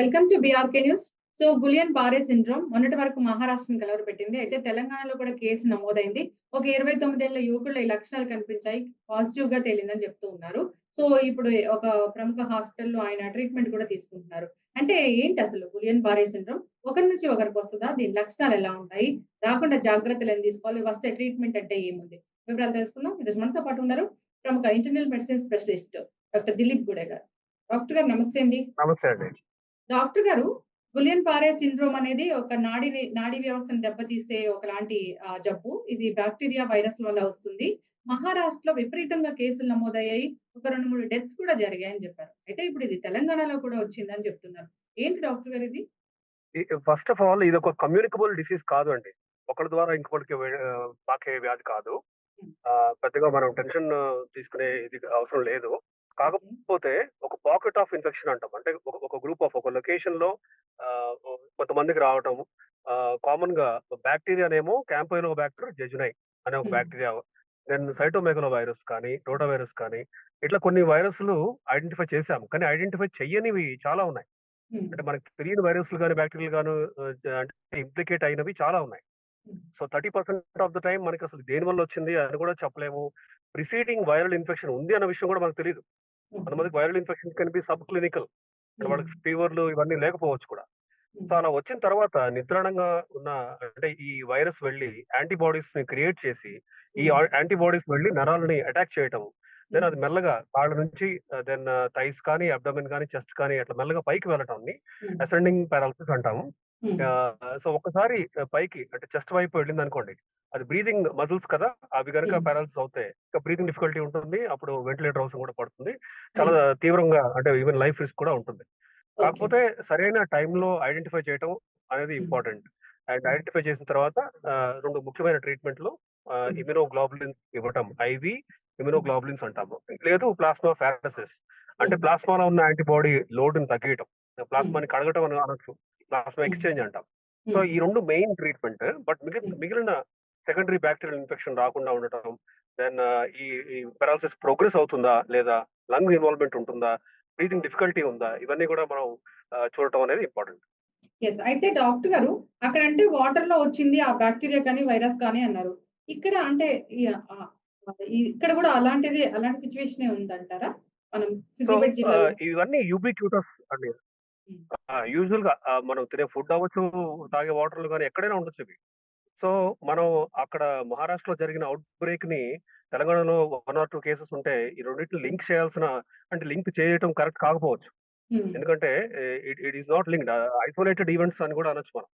Welcome to BRK news. So Guillain Barre syndrome మొన్నటి వరకు మహారాష్ట్రను కలవరపెట్టింది. అయితే తెలంగాణలో కూడా కేసు నమోదైంది. ఒక 29 ఏళ్ల యువకుడిలో ఈ లక్షణాలు కనిపించాయి. పాజిటివ్‌గా తేలిందని చెప్తూ ఉన్నారు. సో ఇప్పుడు ఒక ప్రముఖ హాస్పిటల్‌లో ఆయన ట్రీట్మెంట్ కూడా తీసుకుంటున్నారు. అంటే ఏంటి అసలు గులియన్ బారే సిండ్రోమ్? ఒకరి నుంచి ఒకరికొస్తదా? దీని లక్షణాలు ఎలా ఉంటాయి? రాకుండా జాగ్రత్తలు ఏం తీసుకోవాలి? వస్తే ట్రీట్మెంట్ అంటే ఏముంది? వివరాలు తెలుసుకుందాం. ఈరోజు మనతో పాటు ఉన్నారు ప్రముఖ internal medicine specialist doctor Dilip Gude గారు. డాక్టర్ గారు నమస్తే అండి. నమస్తే అండి. డాక్టర్ గారు, గులియన్ పారే సిండ్రోమ్ అనేది ఒక నాడీ వ్యవస్థను దెబ్బతీసే ఒకలాంటి జబ్బు. ఇది బాక్టీరియా, వైరస్ వల్ల వస్తుంది. మహారాష్ట్రలో విపరీతంగా కేసులు నమోదయ్యాయి. ఒక 2, 3 డెత్స్ కూడా జరిగాయని చెప్పారు. అయితే ఇప్పుడు ఇది తెలంగాణలో కూడా వచ్చిందని చెప్తున్నారు. ఏంటి డాక్టర్ గారు ఇది? ఫస్ట్ ఆఫ్ ఆల్ ఇదొక కమ్యూనికబుల్ డిసీజ్ కాదు అండి. ఒకళ్ళ ద్వారా ఇంకొకళ్ళకి పాకే వ్యాధి కాదు. హ్మ్. పెద్దగా మనం టెన్షన్ తీసుకునే ఇది అవసరం లేదు. ఓకే. కాకపోతే ఒక పాకెట్ ఆఫ్ ఇన్ఫెక్షన్ అంటాం. అంటే ఒక గ్రూప్ ఆఫ్ ఒక లొకేషన్‌లో ఆహ్, కొంతమందికి రావటం. కామన్‌గా బాక్టీరియానేమో క్యాంపైలోబాక్టర్ జెజునై అనే ఒక హ్మ్. బాక్టీరియా. దెన్ సైటోమెగాలో వైరస్ కానీ, రోటా వైరస్ కానీ ఇట్లా కొన్ని వైరస్‌లు ఐడెంటిఫై చేసాము. కానీ ఐడెంటిఫై చెయ్యనివి చాలా ఉన్నాయి. హ్మ్. అంటే మనకు తెలియని వైరస్‌లు గాని, బాక్టీరియాలు గాను అంటే ఇంప్లికేట్ అయినవి చాలా ఉన్నాయి. హ్మ్. సో, 30% ఆఫ్ ద టైమ్ మనకసలు దేనివల్లొచ్చింది అని కూడా చెప్పలేము. ప్రిసీడింగ్ వైరల్ ఇన్ఫెక్షన్ ఉంది అన్న విషయం కూడా మనకు తెలీదు. ఓకే. కొంతమందికి viral infections can be sub clinical. అంటే హ్మ్. వాళ్ళకి ఫీవర్‌లు ఇవన్నీ లేకపోవచ్చు కూడా. సో, హ్మ్. అలా వచ్చిన తర్వాత నిద్రాణంగా ఉన్న అంటే ఈ వైరస్ వెళ్లి యాంటీబాడీస్‌ని క్రియేట్ చేసి, ఈ హ్మ్. యాంటీబాడీస్ వెళ్లి నరాలని అటాక్ చేయటం. దెన్ హ్మ్. అది మెల్లగా కాళ్ళ నుంచి దెన్ థైస్ కానీ, అబ్డోమెన్ గాని, చెస్ట్ కానీ అట్లా మెల్లగా పైకి వెళ్ళటాన్ని హ్మ్. అసెండింగ్ పారాలిసిస్ అంటాము. హ్మ్. సో, ఒక్కసారి పైకి అంటే చెస్ట్ వైపు వెళ్ళిందనుకోండి, అది బ్రీతింగ్ మజిల్స్ కదా! అవి గనుక హ్మ్. పారాలిసిస్ అవుతాయి. ఇంకా బ్రీతింగ్ డిఫికల్టీ ఉంటుంది. అప్పుడు వెంటిలేటర్ అవసరం కూడా పడుతుంది. చాలా హ్మ్. తీవ్రంగా అంటే ఈవెన్ లైఫ్ రిస్క్ కూడా ఉంటుంది. ఓకే. కాకపోతే సరైన టైంలో ఐడెంటిఫై చేయటం అనేది హ్మ్. ఇంపార్టెంట్. అండ్ హ్మ్. ఐడెంటిఫై చేసిన తర్వాత 2 ముఖ్యమైన ట్రీట్మెంట్‌లు హ్మ్. ఇమ్యునోగ్లోబులిన్స్ ఇవ్వటం. ఐవీ హ్మ్. ఇమ్యునోగ్లోబులిన్స్ అంటాము. లేదు ప్లాస్మా ఫెరసిస్. అంటే హ్మ్. ప్లాస్మాలో ఉన్న యాంటీబాడీ లోడ్‌ని తగ్గియటం. హ్మ్. ప్లాస్మాని కడగటం అని అనొచ్చు. ప్లాస్మా హ్మ్. ఎక్స్‌చేంజ్ అంటాం. సో, హ్మ్. ఈ 2 మెయిన్ ట్రీట్మెంట్. బట్ హ్మ్. మిగిలిన సెకండరీ బాక్టీరియల్ ఇన్ఫెక్షన్ రాకుండా ఉండటం. దెన్ ఈ ఈ పారాలిసిస్ ప్రోగ్రెస్ అవుతుందా? లేదా లంగ్ ఇన్వాల్వ్‌మెంట్ ఉంటుందా? బ్రీతింగ్ డిఫికల్టీ ఉందా? ఇవన్నీ కూడా మనం చూడటం అనేది ఇంపార్టెంట్. యెస్. అయితే డాక్టర్ గారు అక్కడంటే వాటర్‌లో వచ్చింది ఆ బాక్టీరియా కానీ, వైరస్ కానీ అన్నారు. ఇక్కడ అంటే ఈ ఇక్కడ కూడా అలాంటి సిట్యుయేషనే ఉందంటారా? మనం సో, సిద్దిపేట జిల్లాలో. ఇవన్నీ యూబిక్యూటస్ అండి. హ్మ్. యూజువల్‌గా మనం తినే ఫుడ్ అవ్వచ్చు, తాగే వాటర్‌లు గాని ఎక్కడైనా ఉండొచ్చివి. సో, మనం అక్కడ మహారాష్ట్రలో జరిగిన ఔట్ బ్రేక్‌ని తెలంగాణలో 1 ఆర్ 2 కేసెస్ ఉంటే, ఈ రెండిటిని హ్మ్. లింక్ చేయాల్సిన అంటే లింక్ చేయటం కరెక్ట్ కాకపోవచ్చు. హ్మ్. ఎందుకంటే it it is not linked. Isolated events అని కూడా అనొచ్చు మనం.